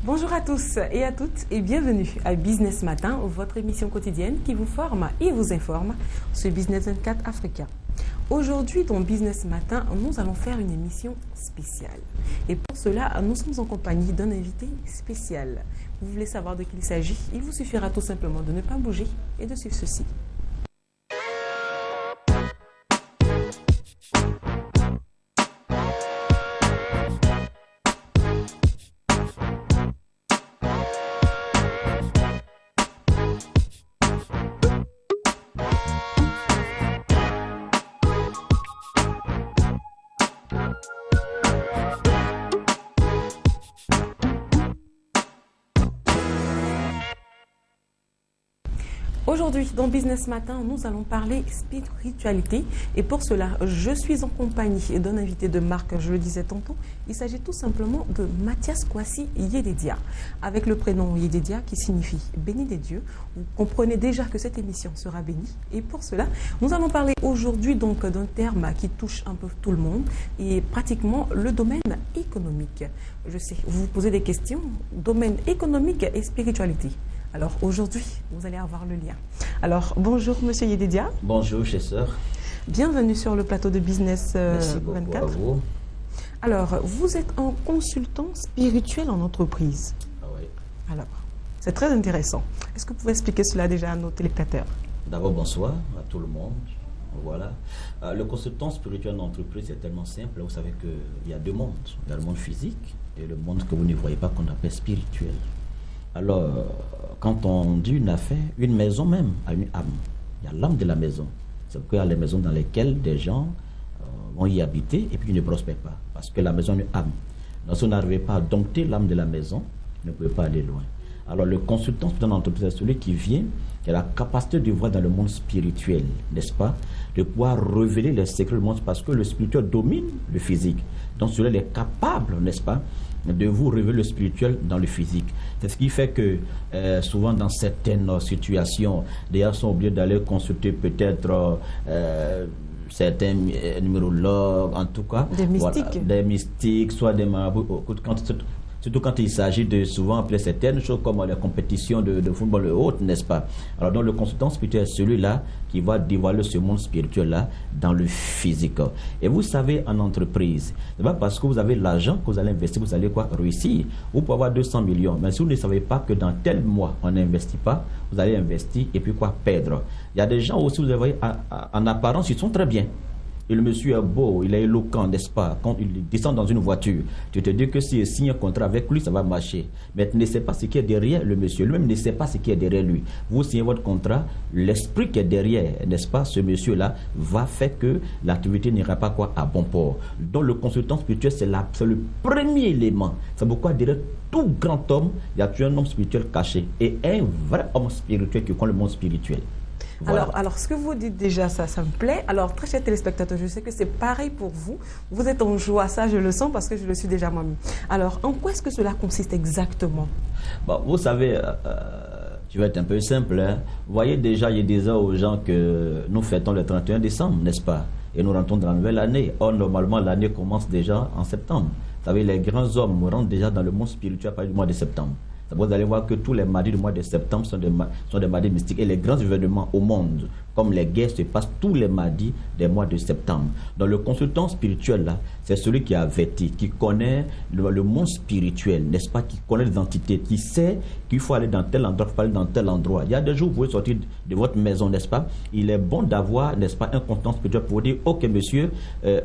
Bonjour à tous et à toutes et bienvenue à Business Matin, votre émission quotidienne qui vous forme et vous informe sur Business 24 Africa. Aujourd'hui, dans Business Matin, nous allons faire une émission spéciale. Et pour cela, nous sommes en compagnie d'un invité spécial. Vous voulez savoir de qui il s'agit? Il vous suffira tout simplement de ne pas bouger et de suivre ceci. Aujourd'hui, dans Business Matin, nous allons parler spiritualité et pour cela, je suis en compagnie d'un invité de marque, je le disais tantôt. Il s'agit tout simplement de Mathias Kwasi Yedidia, avec le prénom Yedidia qui signifie béni des dieux. Vous comprenez déjà que cette émission sera bénie et pour cela, nous allons parler aujourd'hui donc d'un terme qui touche un peu tout le monde et pratiquement le domaine économique. Je sais, vous vous posez des questions, domaine économique et spiritualité. Alors aujourd'hui, vous allez avoir le lien. Alors bonjour Monsieur Yedidia. Bonjour chers sœurs. Bienvenue sur le plateau de Business Merci beaucoup 24. à vous. Alors vous êtes un consultant spirituel en entreprise. Ah oui. Alors c'est très intéressant. Est-ce que vous pouvez expliquer cela déjà à nos téléspectateurs? D'abord bonsoir à tout le monde. Voilà. Le consultant spirituel en entreprise est tellement simple. Vous savez qu'il y a deux mondes. Il y a le monde physique et le monde que vous ne voyez pas qu'on appelle spirituel. Alors, quand on dit une affaire, une maison même a une âme. Il y a l'âme de la maison. C'est pourquoi il y a les maisons dans lesquelles des gens vont y habiter et puis ils ne prospèrent pas. Parce que la maison a une âme. Donc, si vous n'arrivez pas à dompter l'âme de la maison, vous ne pouvez pas aller loin. Alors, le consultant dans l'entreprise, c'est celui qui vient, qui a la capacité de voir dans le monde spirituel, n'est-ce pas? De pouvoir révéler les secrets du monde parce que le spirituel domine le physique. Donc, celui-là est capable, n'est-ce pas, de vous révéler le spirituel dans le physique. C'est ce qui fait que souvent dans certaines situations, les gens sont obligés d'aller consulter peut-être certains numérologues, en tout cas. Des mystiques. Voilà, des mystiques, soit des marabouts. Surtout quand il s'agit de souvent appeler certaines choses comme les compétitions de football et autres, n'est-ce pas? Alors donc le consultant spirituel est celui-là qui va dévoiler ce monde spirituel-là dans le physique. Et vous savez, en entreprise, c'est pas parce que vous avez l'argent que vous allez investir, vous allez quoi réussir. Vous pouvez avoir 200 millions, mais si vous ne savez pas que dans tel mois, on n'investit pas, vous allez investir et puis quoi perdre. Il y a des gens aussi, vous voyez, en apparence, ils sont très bien. Et le monsieur est beau, il est éloquent, n'est-ce pas? Quand il descend dans une voiture, tu te dis que s'il signe un contrat avec lui, ça va marcher. Mais tu ne sais pas ce qui est derrière le monsieur. Lui-même ne sait pas ce qui est derrière lui. Vous signez votre contrat, l'esprit qui est derrière, n'est-ce pas? Ce monsieur-là va faire que l'activité n'ira pas quoi à bon port. Donc le consultant spirituel, c'est le premier élément. C'est pourquoi derrière tout grand homme, il y a toujours un homme spirituel caché. Et un vrai homme spirituel qui connaît le monde spirituel. Voilà. Alors, ce que vous dites déjà, ça me plaît. Alors, très chers téléspectateurs, je sais que c'est pareil pour vous. Vous êtes en joie, ça je le sens parce que je le suis déjà moi-même. Alors, en quoi est-ce que cela consiste exactement? Bon, vous savez, je vais être un peu simple. Hein. Vous voyez déjà, il disait aux gens que nous fêtons le 31 décembre, n'est-ce pas? Et nous rentrons dans la nouvelle année. Or, normalement, l'année commence déjà en septembre. Vous savez, les grands hommes rentrent déjà dans le monde spirituel à partir du mois de septembre. Vous allez voir que tous les mardis du mois de septembre sont des mardis mystiques. Et les grands événements au monde, comme les guerres, se passent tous les mardis des mois de septembre. Donc le consultant spirituel, là, c'est celui qui a averti, qui connaît le monde spirituel, n'est-ce pas, qui connaît les entités, qui sait qu'il faut aller dans tel endroit, il faut aller dans tel endroit. Il y a des jours où vous pouvez sortir de votre maison, n'est-ce pas? Il est bon d'avoir, n'est-ce pas, un consultant spirituel pour dire, ok monsieur,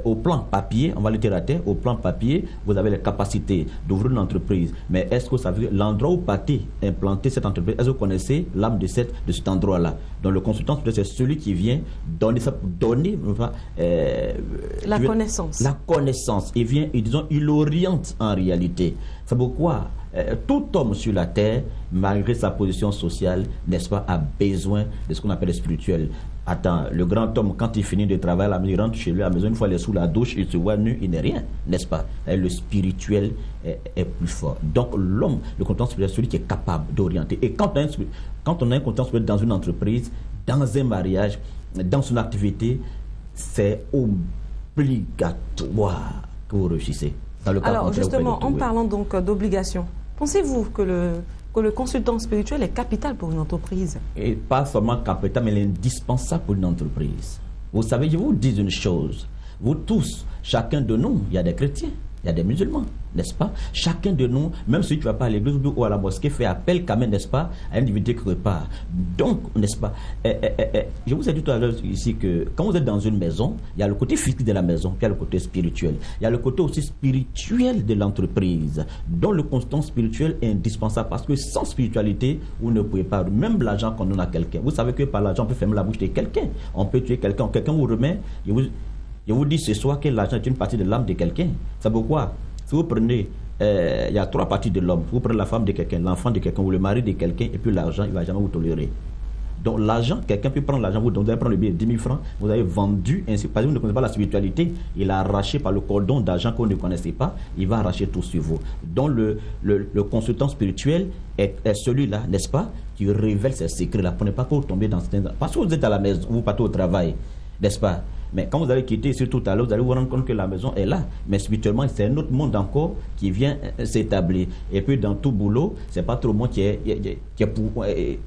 au plan papier, on va le dire à terre, au plan papier, vous avez les capacités d'ouvrir une entreprise. Mais est-ce que vous savez l'endroit où partez implanter cette entreprise, est-ce que vous connaissez l'âme de cet endroit-là? Donc le consultant spirituel, c'est celui qui vient donner ça, la connaissance. La connaissance. Il vient, il oriente en réalité. C'est pourquoi tout homme sur la terre, malgré sa position sociale, n'est-ce pas, a besoin de ce qu'on appelle le spirituel. Attends, le grand homme, quand il finit de travailler, il rentre chez lui à la maison, une fois il est sous la douche, il se voit nu, il n'est rien, n'est-ce pas? Et le spirituel est plus fort. Donc l'homme, le consultant spirituel, c'est celui qui est capable d'orienter. Et quand on a un consultant spirituel dans une entreprise, dans un mariage, dans son activité, c'est obligatoire que vous réussissez. Alors justement, en parlant donc d'obligation, Pensez-vous que le consultant spirituel est capital pour une entreprise? Et pas seulement capital, mais il est indispensable pour une entreprise. Vous savez, je vous dis une chose. Vous tous, chacun de nous, il y a des chrétiens, il y a des musulmans, n'est-ce pas? Chacun de nous, même si tu ne vas pas à l'église ou à la mosquée, fait appel quand même, n'est-ce pas, à une divinité quelque part. Donc, n'est-ce pas, je vous ai dit tout à l'heure ici que quand vous êtes dans une maison, il y a le côté physique de la maison, puis il y a le côté spirituel. Il y a le côté aussi spirituel de l'entreprise, dont le constant spirituel est indispensable parce que sans spiritualité, vous ne pouvez pas, même l'argent qu'on donne à quelqu'un. Vous savez que par l'argent, on peut fermer la bouche de quelqu'un, on peut tuer quelqu'un, quelqu'un vous remet, je vous dis ce soir que l'argent est une partie de l'âme de quelqu'un. C'est pourquoi, si vous prenez, il y a 3 parties de l'homme. Vous prenez la femme de quelqu'un, l'enfant de quelqu'un ou le mari de quelqu'un, et puis l'argent, il ne va jamais vous tolérer. Donc l'argent, quelqu'un peut prendre l'argent, vous allez prendre le billet de 10 000 francs, vous avez vendu, ainsi, parce que vous ne connaissez pas la spiritualité, il a arraché par le cordon d'argent que vous ne connaissez pas, il va arracher tout sur vous. Donc le consultant spirituel est celui-là, n'est-ce pas, qui révèle ces secrets-là, pour ne pas que vous tombiez dans ce... Parce que vous êtes à la maison, vous partez au travail, n'est-ce pas? Mais quand vous allez quitter ici tout à l'heure, vous allez vous rendre compte que la maison est là. Mais spirituellement, c'est un autre monde encore qui vient s'établir. Et puis dans tout boulot, c'est pas tout le monde qui est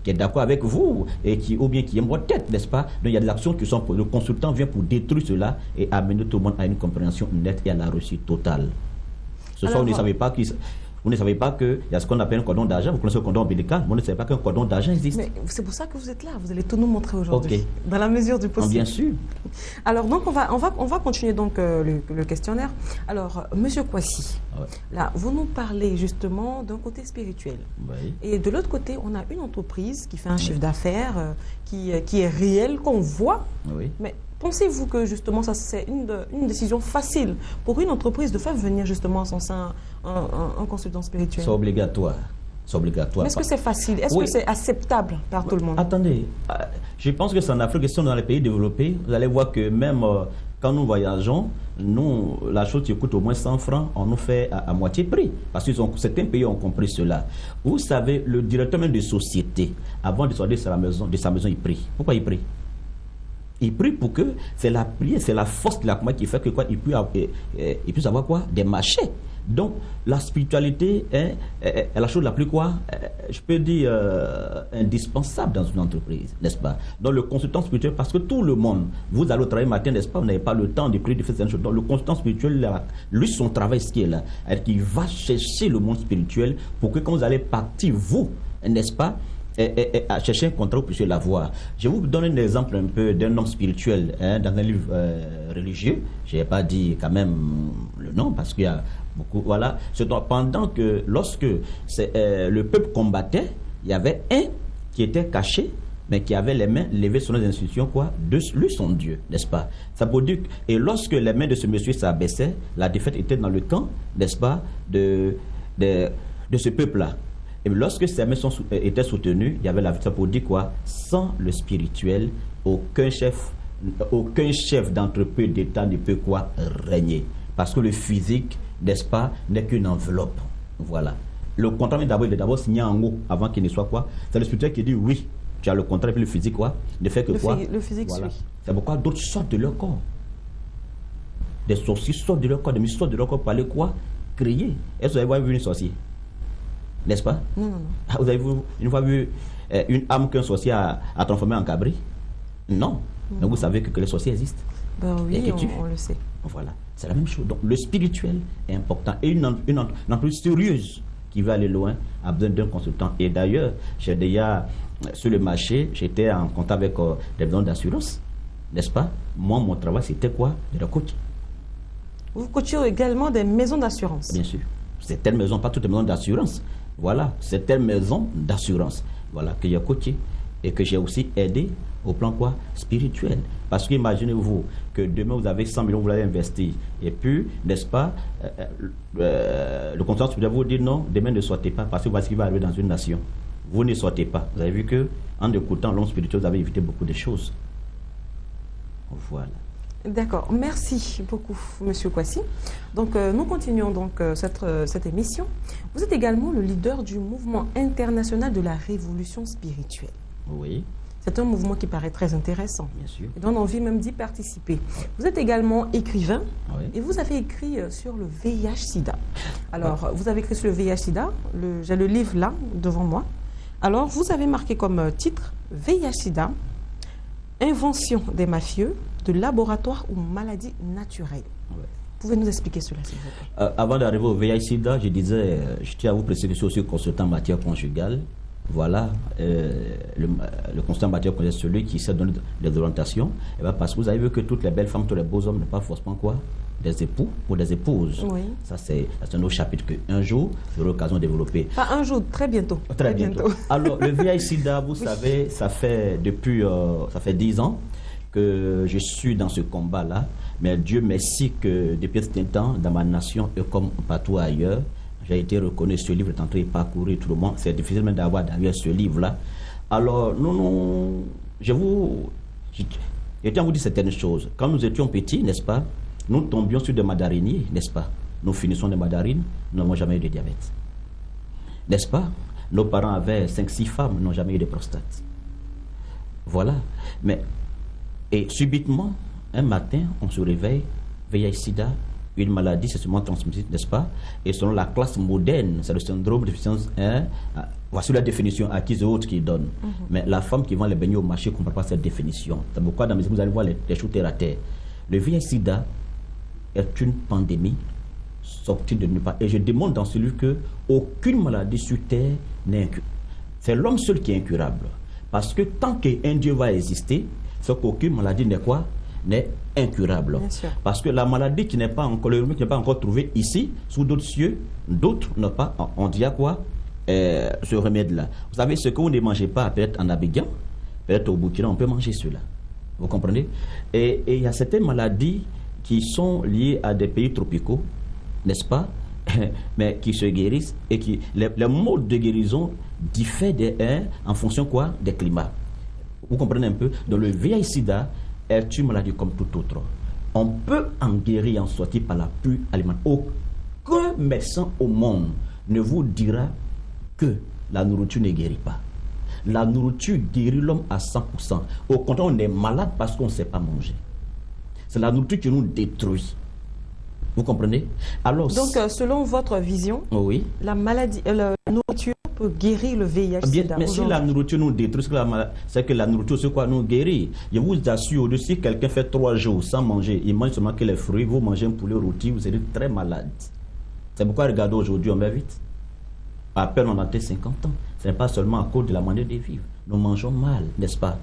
d'accord avec vous et ou bien qui aime votre tête, n'est-ce pas? Donc il y a des actions qui sont pour... Le consultant vient pour détruire cela et amener tout le monde à une compréhension nette et à la réussite totale. Ce soir, vous ne savez pas qui... Vous ne savez pas qu'il y a ce qu'on appelle un cordon d'argent. Vous connaissez le cordon ombilical. Vous ne savez pas qu'un cordon d'argent existe. Mais c'est pour ça que vous êtes là. Vous allez tout nous montrer aujourd'hui. Okay. Dans la mesure du possible. Bien sûr. Alors, donc, on va continuer donc, le questionnaire. Alors, Monsieur Kwasi, Ouais. là, vous nous parlez justement d'un côté spirituel. Oui. Et de l'autre côté, on a une entreprise qui fait un chiffre d'affaires qui est réel, qu'on voit. Oui. Mais pensez-vous que justement, ça c'est une décision facile pour une entreprise de faire venir justement à son sein un consultant spirituel? C'est obligatoire. C'est obligatoire. Mais est-ce que c'est facile? Est-ce Oui. que c'est acceptable par tout le monde? Attendez, je pense que c'est en Afrique, si on est dans les pays développés, vous allez voir que même quand nous voyageons, nous, la chose qui coûte au moins 100 francs, on nous fait à moitié prix. Parce que certains pays ont compris cela. Vous savez, le directeur même de société, avant de sortir de sa maison, il prie. Pourquoi il prie? Il prie pour que c'est la prière, c'est la force de la commande qui fait que quoi, il puisse avoir quoi? Des marchés. Donc, la spiritualité est la chose la plus quoi, je peux dire, indispensable dans une entreprise, n'est-ce pas? Donc, le consultant spirituel, parce que tout le monde, vous allez au travail matin, n'est-ce pas? Vous n'avez pas le temps de prier, de faire certaines choses. Donc, le consultant spirituel, lui, son travail, ce qui est là, c'est qu'il va chercher le monde spirituel pour que quand vous allez partir, vous, n'est-ce pas? Et à chercher un contrat, vous puissiez l'avoir. Je vais vous donner un exemple un peu d'un homme spirituel dans un livre religieux. Je n'ai pas dit quand même le nom parce qu'il y a beaucoup. Voilà. Pendant que lorsque le peuple combattait, il y avait un qui était caché, mais qui avait les mains levées sur les institutions, quoi, de lui, son Dieu, n'est-ce pas? Ça veut dire et lorsque les mains de ce monsieur s'abaissaient, la défaite était dans le camp, n'est-ce pas, de ce peuple-là. Et lorsque ces mains étaient soutenues, il y avait la victoire pour dire quoi? Sans le spirituel, aucun chef d'entreprise d'État ne peut quoi? Régner. Parce que le physique, n'est-ce pas, n'est qu'une enveloppe. Voilà. Le contrat, il est d'abord signé en haut avant qu'il ne soit quoi? C'est le spirituel qui dit oui. Tu as le contrat et puis le physique quoi? Ne fait que quoi? Le physique voilà. suit. C'est pourquoi d'autres sortent de leur corps. Des sorciers sortent de leur corps, des musiciens sortent de leur corps pour aller quoi? Crier. Est-ce que vous avez vu une sorcière? N'est-ce pas? Non, non, non. Vous avez une fois vu une âme qu'un sorcier a transformée en cabri? Non. Mais vous savez que les sorciers existent. Ben oui, on le sait. Voilà. C'est la même chose. Donc le spirituel est important. Et une entreprise sérieuse qui veut aller loin a besoin d'un consultant. Et d'ailleurs, j'ai déjà, sur le marché, j'étais en contact avec des maisons d'assurance. N'est-ce pas? Moi, mon travail, c'était quoi? De la coach. Vous coachez également des maisons d'assurance? Bien sûr. C'est telle maison, pas toutes les maisons d'assurance. Voilà, c'est telle maison d'assurance. Voilà, que j'ai coaché et que j'ai aussi aidé au plan quoi? Spirituel. Parce que imaginez-vous que demain vous avez 100 millions, vous l'avez investi. Et puis, n'est-ce pas, le consultant spirituel vous dit non, demain ne sortez pas parce que voici ce qui va arriver dans une nation. Vous ne sortez pas. Vous avez vu que en écoutant l'homme spirituel, vous avez évité beaucoup de choses. Voilà. D'accord, merci beaucoup Monsieur Kwasi. Donc nous continuons donc cette émission. Vous êtes également le leader du mouvement international de la révolution spirituelle. Oui. C'est un mouvement qui paraît très intéressant. Bien sûr. Et donne envie même d'y participer. Vous êtes également écrivain Oui. et vous avez écrit sur le VIH-Sida. Alors, vous avez écrit sur le VIH-Sida, j'ai le livre là, devant moi. Alors, vous avez marqué comme titre VIH-Sida, invention des mafieux, de laboratoire ou maladie naturelle. Ouais. Pouvez nous expliquer cela, s'il vous plaît? Avant d'arriver au VIH-Sida, je disais, je tiens à vous préciser que je suis aussi consultant en matière conjugale. Voilà, le consultant en matière conjugale, celui qui sait donner des orientations. Et bien parce que vous avez vu que toutes les belles femmes, tous les beaux hommes n'ont pas forcément quoi? Des époux ou des épouses. Oui. Ça, c'est un autre chapitre qu'un jour, j'aurai l'occasion de développer. Pas un jour, très bientôt. Très bientôt. Alors, le VIH-Sida, vous savez, ça fait 10 ans que je suis dans ce combat-là. Mais Dieu merci que depuis un certain temps, dans ma nation et comme partout ailleurs, j'ai été reconnu. Ce livre est en train de parcourir tout le monde. C'est difficile même d'avoir d'ailleurs ce livre-là. Alors, je tiens à vous dire certaines choses. Quand nous étions petits, n'est-ce pas, nous tombions sur des mandariniers, n'est-ce pas? Nous finissons des mandarines, nous n'avons jamais eu de diabète. N'est-ce pas? Nos parents avaient 5-6 femmes, n'ont jamais eu de prostate. Voilà. Et subitement, un matin, on se réveille, VIH-Sida, une maladie sexuellement transmissible, n'est-ce pas? Et selon la classe moderne, c'est le syndrome de déficience 1. Voici la définition acquise et autres qui donnent. Mais la femme qui vend les beignets au marché ne comprend pas cette définition. C'est pourquoi dans mes vous allez voir les choses terre à terre. Le VIH-Sida est une pandémie sortie de nulle part. Et je démontre dans celui que aucune maladie sur terre n'est incurable. C'est l'homme seul qui est incurable. Parce que tant qu'un Dieu va exister, c'est qu'aucune maladie n'est quoi? N'est incurable. Parce que la maladie qui n'est pas encore, le remède qui n'est pas encore trouvé ici, sous d'autres cieux, d'autres n'ont pas, on dit à quoi ce remède-là. Vous savez, ce que vous ne mangez pas, peut-être en Abidjan, peut-être au Burkina, on peut manger cela. Vous comprenez? Et il y a certaines maladies qui sont liées à des pays tropicaux, n'est-ce pas? Mais qui se guérissent et qui les modes de guérison diffèrent en fonction quoi? Des climats. Vous comprenez un peu? Donc le VIH-Sida est une maladie comme tout autre. On peut en guérir et en sortir par la pure alimentation. Aucun médecin au monde ne vous dira que la nourriture ne guérit pas. La nourriture guérit l'homme à 100%. Au contraire, on est malade parce qu'on ne sait pas manger. C'est la nourriture qui nous détruit. Vous comprenez? Alors, donc, selon votre vision, oui, la nourriture peut guérir le VIH-Sida. Mais si la nourriture nous détruit, c'est que la nourriture, c'est quoi? Nous guérit. Je vous assure, si quelqu'un fait 3 jours sans manger, il mange seulement que les fruits, vous mangez un poulet rôti, vous serez très malade. C'est pourquoi, regardez, aujourd'hui, on va vite. À peine on a atteint 50 ans. Ce n'est pas seulement à cause de la manière de vivre. Nous mangeons mal, n'est-ce pas?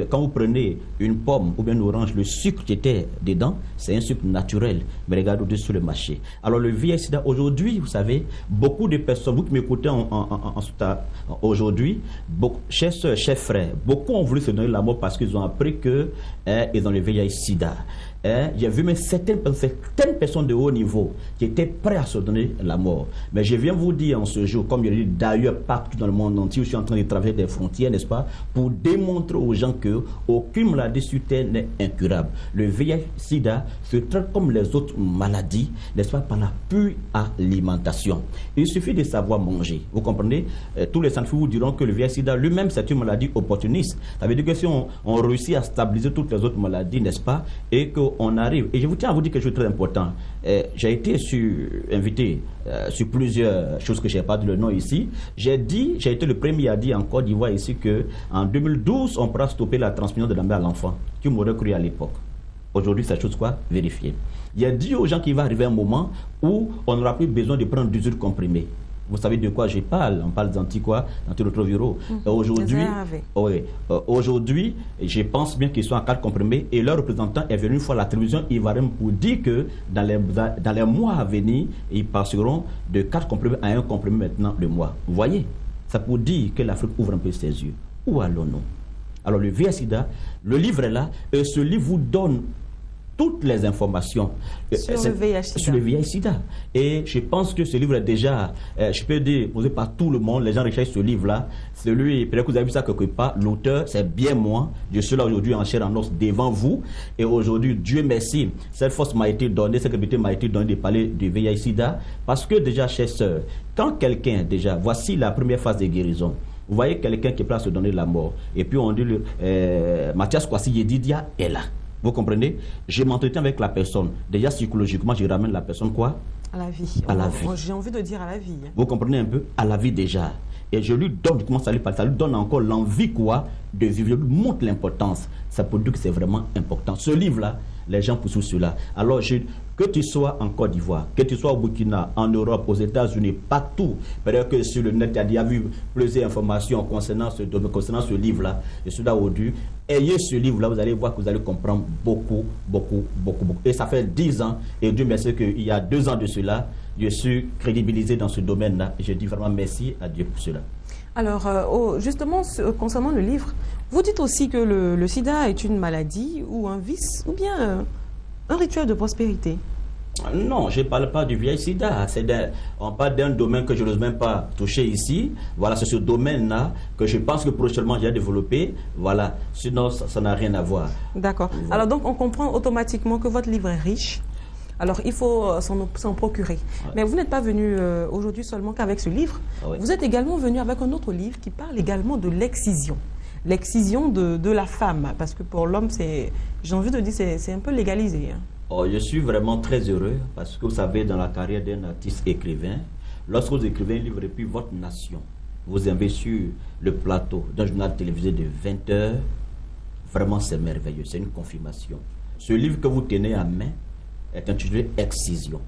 Quand vous prenez une pomme ou bien une orange, le sucre qui était dedans, c'est un sucre naturel. Mais regardez au-dessus sur le marché. Alors le VIH-Sida, aujourd'hui, vous savez, beaucoup de personnes, vous qui m'écoutez aujourd'hui, chers soeurs, chers frères, beaucoup ont voulu se donner la mort parce qu'ils ont appris qu'ils ont le VIH-Sida. J'ai vu même certaines personnes de haut niveau qui étaient prêtes à se donner la mort. Mais je viens vous dire en ce jour, comme je l'ai dit d'ailleurs partout dans le monde entier, je suis en train de traverser des frontières, n'est-ce pas, pour démontrer aux gens qu'aucune maladie sur terre n'est incurable. Le VIH-Sida se traite comme les autres maladies, n'est-ce pas, par la pure alimentation. Il suffit de savoir manger. Vous comprenez? Tous les scientifiques vous diront que le VIH-Sida lui-même, c'est une maladie opportuniste. Ça veut dire que si on réussit à stabiliser toutes les autres maladies, n'est-ce pas, et qu'on arrive. Et je vous tiens à vous dire quelque chose de très important. J'ai été invité sur plusieurs choses que je n'ai pas dit le nom ici. J'ai été le premier à dire en Côte d'Ivoire ici qu'en 2012, on pourra stopper la transmission de la mère à l'enfant. Qui m'aurait cru à l'époque. Aujourd'hui, cette chose quoi? Vérifiée. Il a dit aux gens qu'il va arriver un moment où on n'aura plus besoin de prendre 18 comprimés. Vous savez de quoi je parle? On parle d'antirétroviraux. Aujourd'hui, je pense bien qu'ils sont à 4 comprimés et leur représentant est venu une fois à la télévision ivoirienne pour dire que dans les mois à venir, ils passeront de 4 comprimés à 1 comprimé maintenant le mois. Vous voyez? Ça pour dire que l'Afrique ouvre un peu ses yeux. Où allons-nous? Alors le VIH-Sida, le livre est là et ce livre vous donne toutes les informations sur le VIH-Sida. Et je pense que ce livre est déjà, je peux dire, posé par tout le monde. Les gens recherchent ce livre-là. Celui, peut-être que vous avez vu ça quelque part. L'auteur, c'est bien moi. Je suis là aujourd'hui en chair en os devant vous. Et aujourd'hui, Dieu merci, cette force m'a été donnée, cette capacité m'a été donnée de parler du VIH-Sida. Parce que déjà, chers sœurs, quand quelqu'un, déjà, voici la première phase de guérison. Vous voyez quelqu'un qui est prêt à se donner la mort. Et puis on dit, Mathias Kwasi Yedidia est là. Vous comprenez? Je m'entretiens avec la personne. Déjà, psychologiquement, je ramène la personne quoi? À la vie. À la vie. J'ai envie de dire à la vie. Vous comprenez un peu? À la vie déjà. Et je lui donne, je commence à lui parler, ça lui donne encore l'envie quoi de vivre. Je lui montre l'importance. Ça peut dire que c'est vraiment important. Ce livre-là, les gens poussent cela. Alors, que tu sois en Côte d'Ivoire, que tu sois au Burkina, en Europe, aux États-Unis, partout, peut-être que sur le net, tu as déjà vu plusieurs informations concernant ce livre-là. Je suis là aujourd'hui. Ayez ce livre-là, vous allez voir que vous allez comprendre beaucoup. Et ça fait 10 ans, et Dieu merci qu'il y a 2 ans de cela, je suis crédibilisé dans ce domaine-là. Je dis vraiment merci à Dieu pour cela. Alors, justement, concernant le livre, vous dites aussi que le sida est une maladie ou un vice ou bien un rituel de prospérité. Non, je ne parle pas du vieil sida. On parle d'un domaine que je n'ose même pas toucher ici. Voilà, c'est ce domaine-là que je pense que prochainement j'ai développé. Voilà, sinon ça n'a rien à voir. D'accord. Voilà. Alors donc on comprend automatiquement que votre livre est riche. Alors, il faut s'en procurer. Ouais. Mais vous n'êtes pas venu aujourd'hui seulement qu'avec ce livre. Ah oui. Vous êtes également venu avec un autre livre qui parle également de l'excision. L'excision de la femme. Parce que pour l'homme, j'ai envie de dire, c'est un peu légalisé. Hein. Oh, je suis vraiment très heureux parce que vous savez, dans la carrière d'un artiste écrivain, lorsque vous écrivez un livre et puis votre nation, vous avez sur le plateau d'un journal télévisé de 20 heures, vraiment c'est merveilleux, c'est une confirmation. Ce livre que vous tenez en main est intitulé Excision.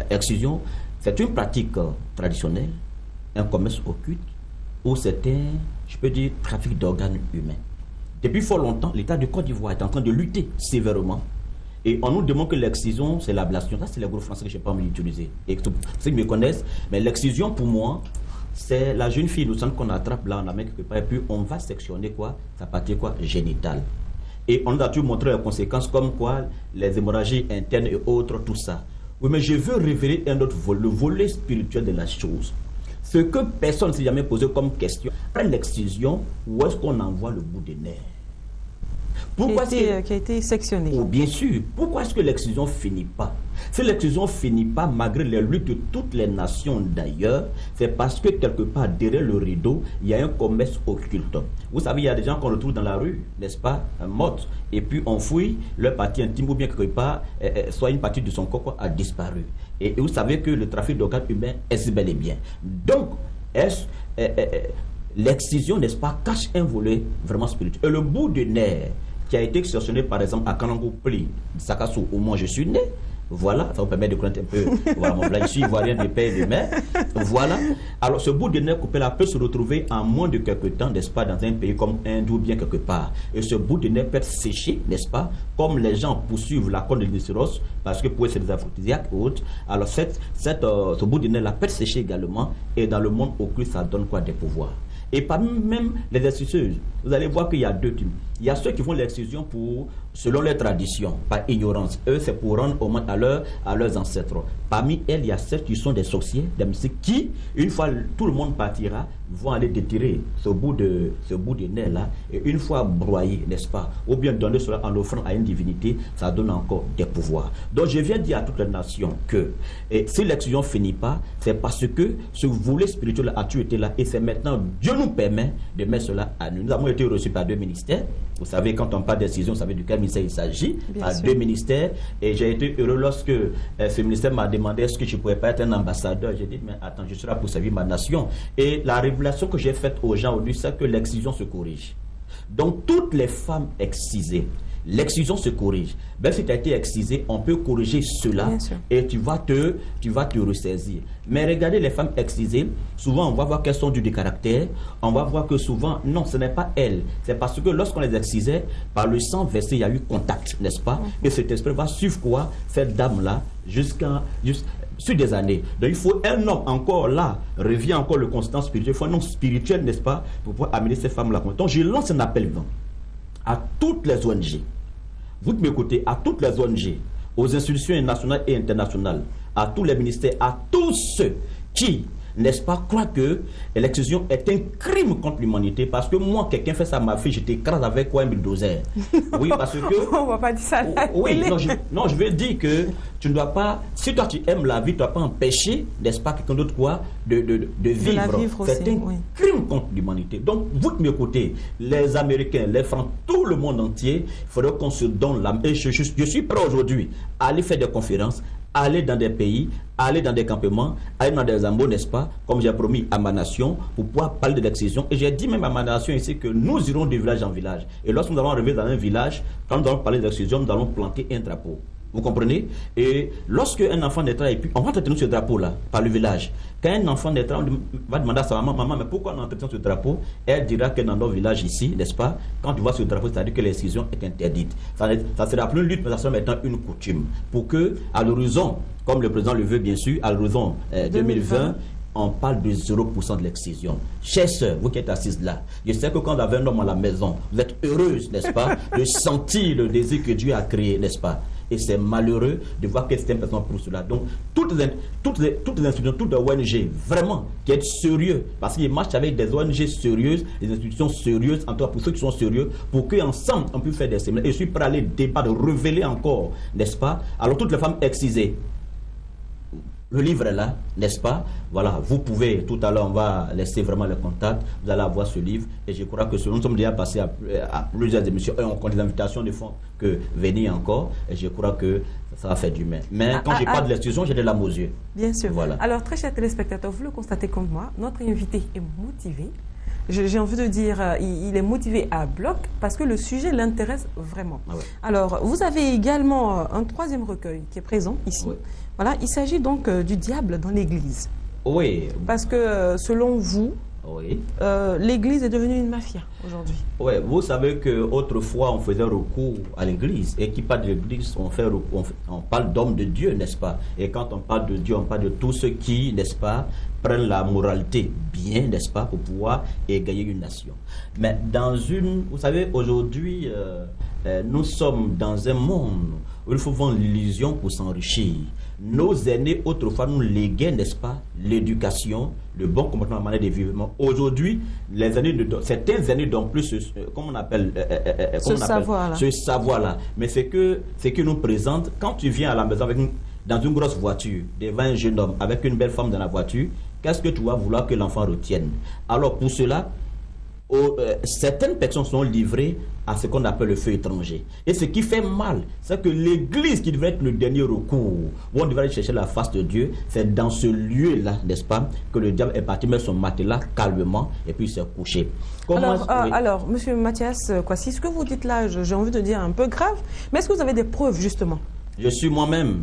Excision, c'est une pratique traditionnelle, un commerce occulte, où c'est un, je peux dire, trafic d'organes humains. Depuis fort longtemps, l'État de Côte d'Ivoire est en train de lutter sévèrement. Et on nous demande que l'excision, c'est l'ablation. Ça, c'est les gros français que je n'ai pas envie d'utiliser. Et ceux qui me connaissent, mais l'excision, pour moi, c'est la jeune fille innocente qu'on attrape là, on la met quelque part, et puis on va sectionner quoi? Sa partie quoi? Génitale. Et on nous a toujours montré les conséquences comme quoi les hémorragies internes et autres, tout ça. Oui, mais je veux révéler un autre volet, le volet spirituel de la chose. Ce que personne ne s'est jamais posé comme question, après l'excision, où est-ce qu'on envoie le bout des nerfs? Pourquoi qui a été sectionné. Oh, bien sûr. Pourquoi est-ce que l'excision ne finit pas? Si l'excision ne finit pas, malgré les luttes de toutes les nations d'ailleurs, c'est parce que quelque part, derrière le rideau, il y a un commerce occulte. Vous savez, il y a des gens qu'on retrouve dans la rue, n'est-ce pas, morts, et puis on fouille leur partie intime ou bien quelque part, soit une partie de son corps a disparu. Et vous savez que le trafic d'organes humains est bel et bien. Donc, l'excision, n'est-ce pas, cache un volet vraiment spirituel. Et le bout de nerf qui a été extorsionné par exemple à Kanango Pli, Sakassou, où moi je suis né, voilà, ça vous permet de connaître un peu, voilà mon blanc, je suis ivoirien de père et de mère, voilà. Alors ce bout de nerf coupé là peut se retrouver en moins de quelques temps, n'est-ce pas, dans un pays comme Inde ou bien quelque part. Et ce bout de nerf peut être séché, n'est-ce pas, comme les gens poursuivent la corne de l'hydrocéros, parce que pour eux c'est des aphrodisiaques ou autres. Alors ce bout de nerf là peut être séché également, et dans le monde occulte ça donne quoi? Des pouvoirs. Et parmi même les exciseuses, vous allez voir qu'il y a deux types. Il y a ceux qui font l'excision selon leur tradition, par ignorance. Eux, c'est pour rendre hommage à leurs ancêtres. Parmi elles, il y a celles qui sont des sorciers, des mystiques, qui, une fois tout le monde partira, vont aller déterrer ce bout de nerf-là, et une fois broyé, n'est-ce pas, ou bien donner cela en offrant à une divinité, ça donne encore des pouvoirs. Donc je viens dire à toutes les nations que si l'excision ne finit pas, c'est parce que ce volet spirituel a toujours été là, et c'est maintenant, Dieu nous permet de mettre cela à nous. Nous avons été reçus par 2 ministères. Vous savez, quand on parle de décision, vous savez de quel ministère il s'agit, à 2 ministères. Et j'ai été heureux lorsque ce ministère m'a demandé est-ce que je ne pourrais pas être un ambassadeur. J'ai dit, mais attends, je serai là pour servir ma nation. Et la révélation que j'ai faite aux gens aujourd'hui, c'est que l'excision se corrige. Donc, toutes les femmes excisées, l'excision se corrige. Même si tu as été excisé, on peut corriger cela et tu vas te ressaisir. Mais regardez les femmes excisées, souvent on va voir qu'elles sont du caractère, on va voir que souvent, non, ce n'est pas elles. C'est parce que lorsqu'on les excisait, par le sang versé, il y a eu contact, n'est-ce pas? Et cet esprit va suivre quoi? Cette dame-là, sur des années. Donc il faut un homme encore là, revient encore le constant spirituel, il faut un homme spirituel, n'est-ce pas, pour pouvoir amener ces femmes-là. Donc je lance un appel à toutes les ONG, vous qui m'écoutez, à toutes les ONG, aux institutions nationales et internationales, à tous les ministères, à tous ceux qui n'est-ce pas, croient que l'excision est un crime contre l'humanité, parce que moi, quelqu'un fait ça à ma fille, je t'écrase avec quoi, un bulldozer. Oui, parce que... On va pas dire ça là. Oui, non, je veux dire que tu ne dois pas, si toi tu aimes la vie, tu ne dois pas empêcher, n'est-ce pas, quelqu'un d'autre quoi, de vivre. C'est un crime contre l'humanité. Donc, vous de mes côtés, les Américains, les Francs, tout le monde entier, il faudrait qu'on se donne la main. Et je suis prêt aujourd'hui à aller faire des conférences, aller dans des pays, aller dans des campements, aller dans des embaux, n'est-ce pas, comme j'ai promis à ma nation, pour pouvoir parler de l'excision. Et j'ai dit même à ma nation ici que nous irons de village en village. Et lorsque nous allons arriver dans un village, quand nous allons parler de l'excision, nous allons planter un drapeau. Vous comprenez? Et lorsque un enfant naîtra, et puis on va entretenir ce drapeau-là par le village. Quand un enfant naîtra, on va demander à sa maman, mais pourquoi on entretient ce drapeau? Elle dira que dans nos villages ici, n'est-ce pas, quand tu vois ce drapeau, c'est-à-dire que l'excision est interdite. Ça ne sera plus une lutte, mais ça sera maintenant une coutume. Pour que, à l'horizon, comme le président le veut bien sûr, à l'horizon 2020, on parle de 0% de l'excision. Chère sœur, vous qui êtes assise là, je sais que quand vous avez un homme à la maison, vous êtes heureuse, n'est-ce pas, de sentir le désir que Dieu a créé, n'est-ce pas? Et c'est malheureux de voir que c'est un personne pour cela. Donc, toutes les institutions, toutes les ONG, vraiment, qui sont sérieux, parce qu'ils marchent avec des ONG sérieuses, des institutions sérieuses, en tout cas pour ceux qui sont sérieux, pour qu'ensemble, on puisse faire des séminaires. Et je suis prêt à aller débattre, révéler encore, n'est-ce pas? Alors, toutes les femmes excisées, le livre est là, n'est-ce pas? Voilà, vous pouvez, tout à l'heure, on va laisser vraiment le contact, vous allez avoir ce livre, et je crois que nous sommes déjà passés à plusieurs émissions, et on compte des invitations de fond que venir encore, et je crois que ça va faire du bien. Mais quand je parle de l'exclusion, j'ai de l'âme aux yeux. Bien sûr. Voilà. Alors, très chers téléspectateurs, vous le constatez comme moi, notre invité est motivé. J'ai envie de dire, il est motivé à bloc parce que le sujet l'intéresse vraiment. Ah ouais. Alors, vous avez également un troisième recueil qui est présent ici. Oui. Voilà, il s'agit donc du diable dans l'Église. Oui. Parce que selon vous, oui. l'Église est devenue une mafia aujourd'hui. Oui, vous savez qu'autrefois on faisait recours à l'Église. Et qui parle de l'Église, on parle d'hommes de Dieu, n'est-ce pas? Et quand on parle de Dieu, on parle de tous ceux qui, n'est-ce pas, prennent la moralité bien, n'est-ce pas, pour pouvoir égayer une nation. Mais vous savez, aujourd'hui, nous sommes dans un monde où il faut vendre l'illusion pour s'enrichir. Nos aînés, autrefois, nous léguaient, n'est-ce pas, l'éducation, le bon comportement, la manière de vivre. Aujourd'hui, certaines années n'ont plus ce savoir-là. Mais ce que nous présente, quand tu viens à la maison dans une grosse voiture, devant un jeune homme, avec une belle femme dans la voiture, qu'est-ce que tu vas vouloir que l'enfant retienne? Alors, pour cela, certaines personnes sont livrées à ce qu'on appelle le feu étranger. Et ce qui fait mal, c'est que l'Église, qui devrait être le dernier recours, où on devrait aller chercher la face de Dieu, c'est dans ce lieu-là, n'est-ce pas, que le diable est parti mettre son matelas calmement et puis s'est couché. Alors, monsieur Mathias Kwasi, ce que vous dites là, j'ai envie de dire un peu grave, mais est-ce que vous avez des preuves justement? Je suis moi-même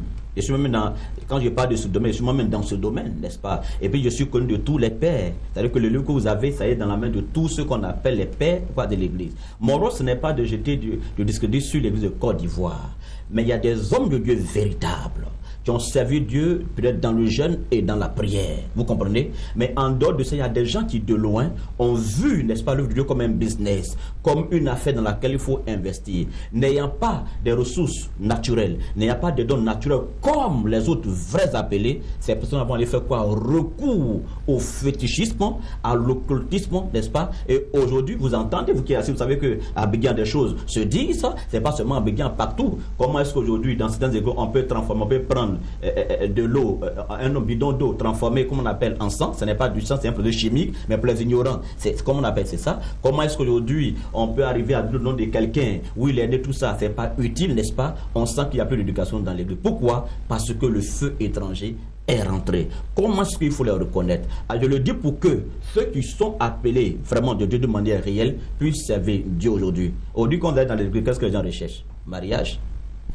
quand je parle de ce domaine, je suis moi-même dans ce domaine, n'est-ce pas? Et puis je suis connu de tous les pères. C'est-à-dire que le livre que vous avez, ça est dans la main de tous ceux qu'on appelle les pères de l'Église. Mon rôle, ce n'est pas de jeter du discrédit sur l'Église de Côte d'Ivoire. Mais il y a des hommes de Dieu véritables qui ont servi Dieu peut-être dans le jeûne et dans la prière. Vous comprenez? Mais en dehors de ça, il y a des gens qui de loin ont vu, n'est-ce pas, l'œuvre de Dieu comme un business, comme une affaire dans laquelle il faut investir. N'ayant pas des ressources naturelles, n'ayant pas des dons naturels comme les autres vrais appelés, ces personnes vont aller faire quoi? Recours au fétichisme, à l'occultisme, n'est-ce pas? Et aujourd'hui, vous entendez, vous qui êtes assis, vous savez que à Abidjan des choses se disent, c'est pas seulement à Abidjan, partout. Comment est-ce qu'aujourd'hui, dans certaines écoles, on peut transformer, on peut prendre de l'eau, un bidon d'eau transformé, comme on appelle en sang, ce n'est pas du sang, c'est un produit chimique, mais pour les ignorants, c'est comme on appelle, c'est ça. Comment est-ce qu'aujourd'hui on peut arriver à dire le nom de quelqu'un où il est né, tout ça, c'est pas utile, n'est-ce pas? On sent qu'il n'y a plus d'éducation dans l'église. Pourquoi? Parce que le feu étranger est rentré. Comment est-ce qu'il faut le reconnaître? Je le dis pour que ceux qui sont appelés vraiment de Dieu de manière réelle puissent servir Dieu aujourd'hui. Aujourd'hui, quand on est dans l'église, qu'est-ce que les gens recherchent? Mariage,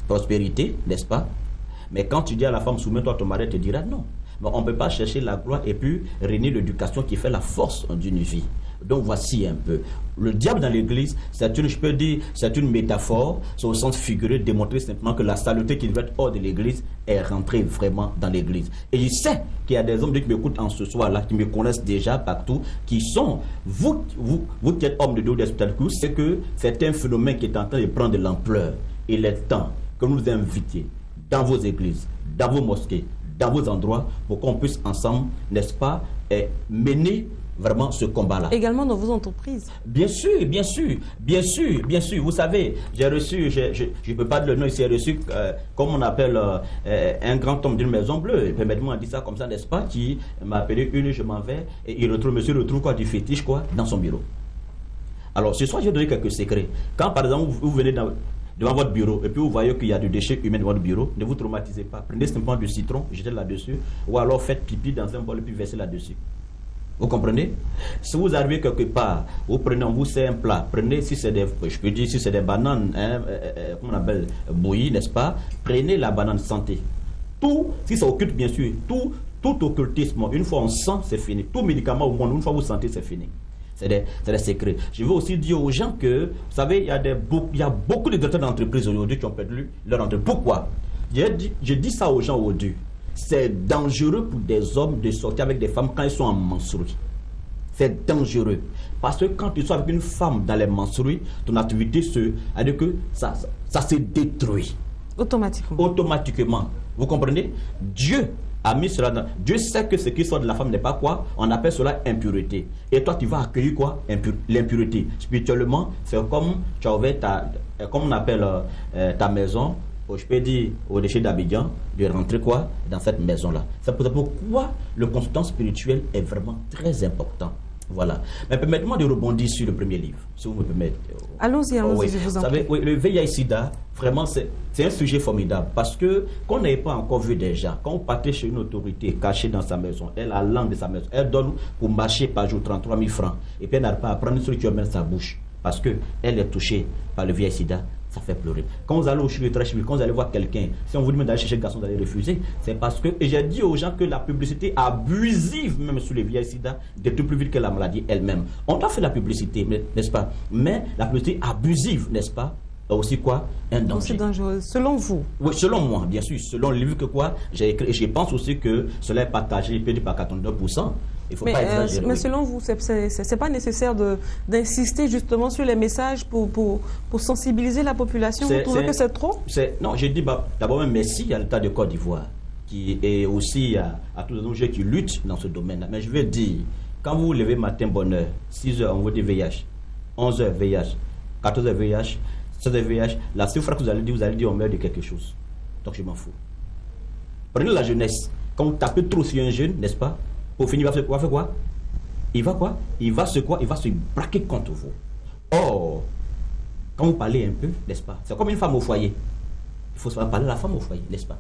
prospérité, n'est-ce pas? Mais quand tu dis à la femme, soumets-toi à ton mari, elle te dira non. Mais on ne peut pas chercher la gloire et puis régner l'éducation qui fait la force d'une vie. Donc voici un peu. Le diable dans l'église, je peux dire, c'est une métaphore, c'est au sens figuré, démontrer simplement que la saleté qui devait être hors de l'église est rentrée vraiment dans l'église. Et je sais qu'il y a des hommes qui m'écoutent en ce soir-là, qui me connaissent déjà partout, qui sont, vous qui êtes hommes de Dieu d'Hospital Cruz, c'est que c'est un phénomène qui est en train de prendre de l'ampleur. Il est temps que nous invitions dans vos églises, dans vos mosquées, dans vos endroits, pour qu'on puisse ensemble, n'est-ce pas, mener vraiment ce combat-là. Également dans vos entreprises. Bien sûr. Vous savez, j'ai reçu, je ne peux pas dire le nom, j'ai reçu, comme on appelle, un grand homme d'une maison bleue. Permettez-moi de dire ça comme ça, n'est-ce pas, qui m'a appelé je m'en vais, et monsieur retrouve quoi, du fétiche, quoi, dans son bureau. Alors, ce soir, je vais donner quelques secrets. Quand, par exemple, vous venez devant votre bureau, et puis vous voyez qu'il y a du déchet humain dans votre bureau, ne vous traumatisez pas. Prenez simplement du citron, jetez là-dessus, ou alors faites pipi dans un bol et puis versez là-dessus. Vous comprenez? Si vous arrivez quelque part, vous prenez, on vous sert un plat, prenez, si c'est des, je peux dire, si c'est des bananes, comment on appelle, bouillies, n'est-ce pas? Prenez la banane santé. Tout, si ça occulte bien sûr, tout occultisme, une fois on sent, c'est fini. Tout médicament au monde, une fois vous sentez, c'est fini. C'est des secrets. Je veux aussi dire aux gens que, vous savez, il y a beaucoup de directeurs d'entreprise aujourd'hui qui ont perdu leur entreprise. Pourquoi? Je dis ça aux gens aujourd'hui. C'est dangereux pour des hommes de sortir avec des femmes quand ils sont en menstrues. C'est dangereux. Parce que quand tu sors avec une femme dans les menstrues, ton activité c'est-à-dire que ça se détruit. Automatiquement. Vous comprenez? Dieu a mis cela dans... Dieu sait que ce qui sort de la femme n'est pas quoi? On appelle cela impureté. Et toi, tu vas accueillir quoi? L'impureté. Spirituellement, c'est comme tu as ouvert comme on appelle ta maison, je peux dire au déchet d'Abidjan, de rentrer quoi? Dans cette maison-là. C'est pourquoi le consultant spirituel est vraiment très important. Voilà. Mais permettez-moi de rebondir sur le premier livre, si vous me permettez. Allons-y, oui. Je vous en prie. Vous savez, oui, le VIH-Sida, vraiment, c'est un sujet formidable parce que, qu'on n'avait pas encore vu déjà, quand on partait chez une autorité cachée dans sa maison, elle a la langue de sa maison, elle donne pour marcher par jour 33 000 francs, et puis elle n'arrive pas à prendre celui qui met dans sa bouche parce qu'elle est touchée par le VIH-Sida. Ça fait pleurer. Quand vous allez au chirurgien, quand vous allez voir quelqu'un, si on vous demande d'aller chercher le garçon, d'aller refuser, c'est parce que, et j'ai dit aux gens que la publicité abusive, même sur les VIH-Sida, détruit plus vite que la maladie elle-même. On doit faire la publicité, n'est-ce pas? Mais la publicité abusive, n'est-ce pas? Aussi quoi? Un danger. C'est dangereux, selon vous? Oui, selon moi, bien sûr. Selon le livre que quoi j'ai écrit. Et je pense aussi que cela est partagé, peut-être par 42%. Il faut pas exagérer. Mais selon vous, c'est pas nécessaire d'insister justement sur les messages pour sensibiliser la population? Vous trouvez que c'est trop? Non, je dis d'abord même merci à l'État de Côte d'Ivoire qui est aussi à tous les gens qui luttent dans ce domaine-là. Mais je veux dire, quand vous vous levez matin bonne heure, 6h, on vous dit VIH, 11h VIH, 14h VIH, 16h VIH, la seule fois que vous allez dire on meurt de quelque chose. Donc je m'en fous. Prenez la jeunesse. Quand vous tapez trop sur un jeune, n'est-ce pas? Pour finir, il va faire quoi? Il va se braquer contre vous. Or, quand vous parlez un peu, n'est-ce pas? C'est comme une femme au foyer. Il faut savoir parler à la femme au foyer, n'est-ce pas?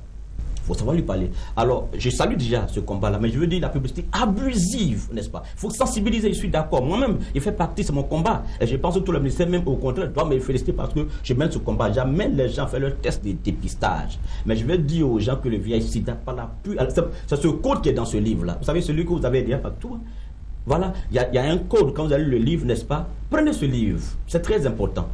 Il faut savoir lui parler. Alors, je salue déjà ce combat-là, mais je veux dire la publicité abusive, n'est-ce pas? Il faut sensibiliser, je suis d'accord. Moi-même, il fait partie, c'est mon combat. Et je pense que tout le ministère, même au contraire, doit me féliciter parce que je mène ce combat. J'amène les gens à faire leur test de dépistage. Mais je vais dire aux gens que le VIH-Sida, c'est ce code qui est dans ce livre-là. Vous savez, celui que vous avez déjà partout. Voilà, il y a un code. Quand vous allez le livre, n'est-ce pas? Prenez ce livre. C'est très important.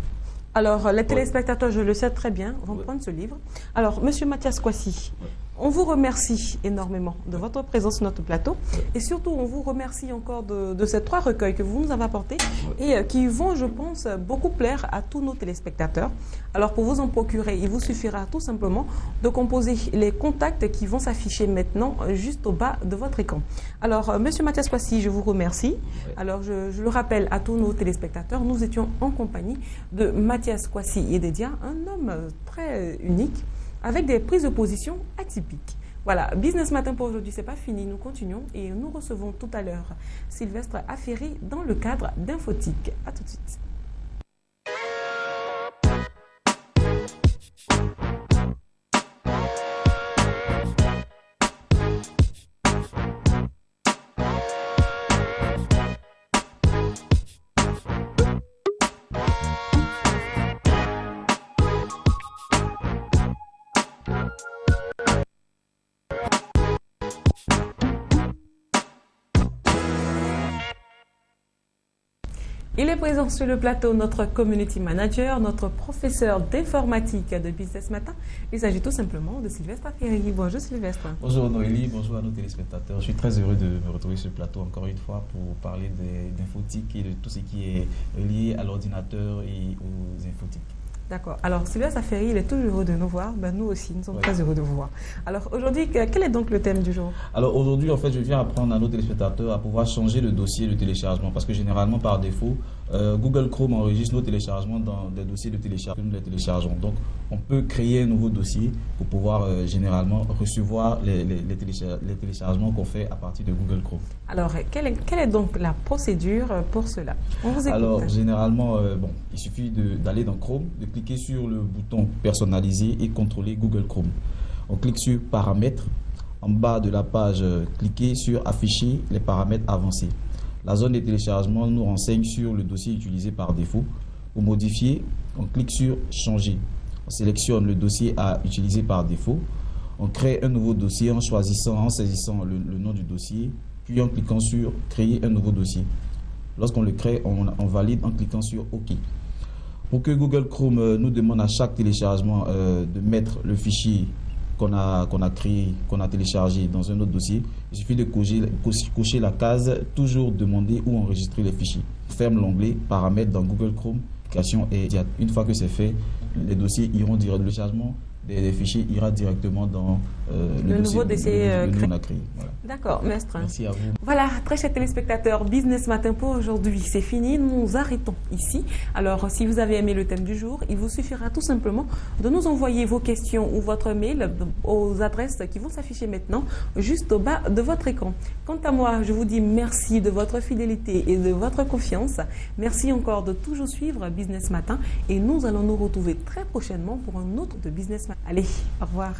Alors, les téléspectateurs, je le sais très bien, vont prendre ce livre. Alors, Monsieur Mathias Kwasi, on vous remercie énormément de votre présence sur notre plateau. Et surtout, on vous remercie encore de ces 3 recueils que vous nous avez apportés et qui vont, je pense, beaucoup plaire à tous nos téléspectateurs. Alors, pour vous en procurer, il vous suffira tout simplement de composer les contacts qui vont s'afficher maintenant juste au bas de votre écran. Alors, Monsieur Mathias Kwasi, je vous remercie. Alors, je le rappelle à tous nos téléspectateurs, nous étions en compagnie de Mathias Kwasi Yededia, un homme très unique, avec des prises de position atypiques. Voilà, Business Matin pour aujourd'hui, c'est pas fini. Nous continuons et nous recevons tout à l'heure Sylvestre Affery dans le cadre d'Infotique. À tout de suite. Il est présent sur le plateau notre community manager, notre professeur d'informatique de Business Matin. Il s'agit tout simplement de Sylvestre Affery. Bonjour Sylvestre. Bonjour Noélie, bonjour à nos téléspectateurs. Je suis très heureux de me retrouver sur le plateau encore une fois pour parler d'infotique et de tout ce qui est lié à l'ordinateur et aux infotiques. D'accord. Alors, Sylvia Saferi, il est toujours heureux de nous voir. Ben, nous aussi, nous sommes Oui. très heureux de vous voir. Alors, aujourd'hui, quel est donc le thème du jour? Alors aujourd'hui, en fait, je viens apprendre à nos téléspectateurs à pouvoir changer le dossier de téléchargement parce que généralement, par défaut, Google Chrome enregistre nos téléchargements dans des dossiers de téléchargement que nous les téléchargeons. Donc, on peut créer un nouveau dossier pour pouvoir généralement recevoir les téléchargements qu'on fait à partir de Google Chrome. Alors, quelle est donc la procédure pour cela? On vous écoute. Alors, généralement, il suffit d'aller dans Chrome, de cliquer sur le bouton personnaliser et contrôler Google Chrome. On clique sur paramètres. En bas de la page, cliquez sur afficher les paramètres avancés. La zone de téléchargement nous renseigne sur le dossier utilisé par défaut. Pour modifier, on clique sur changer. On sélectionne le dossier à utiliser par défaut. On crée un nouveau dossier en saisissant le nom du dossier, puis en cliquant sur créer un nouveau dossier. Lorsqu'on le crée, on valide en cliquant sur OK. Pour que Google Chrome nous demande à chaque téléchargement de mettre le fichier qu'on a créé, qu'on a téléchargé dans un autre dossier, il suffit de cocher la case « Toujours demander ou enregistrer les fichiers ». Ferme l'onglet « Paramètres » dans Google Chrome. L'application est immédiate. Une fois que c'est fait, les dossiers iront directement. Le téléchargement des fichiers ira directement dans le nouveau dossier qu'on a créé. Voilà. D'accord, maître. Merci à vous. Voilà, très chers téléspectateurs, Business Matin pour aujourd'hui, c'est fini. Nous nous arrêtons ici. Alors, si vous avez aimé le thème du jour, il vous suffira tout simplement de nous envoyer vos questions ou votre mail aux adresses qui vont s'afficher maintenant, juste au bas de votre écran. Quant à moi, je vous dis merci de votre fidélité et de votre confiance. Merci encore de toujours suivre Business Matin et nous allons nous retrouver très prochainement pour un autre de Business Matin. Allez, au revoir.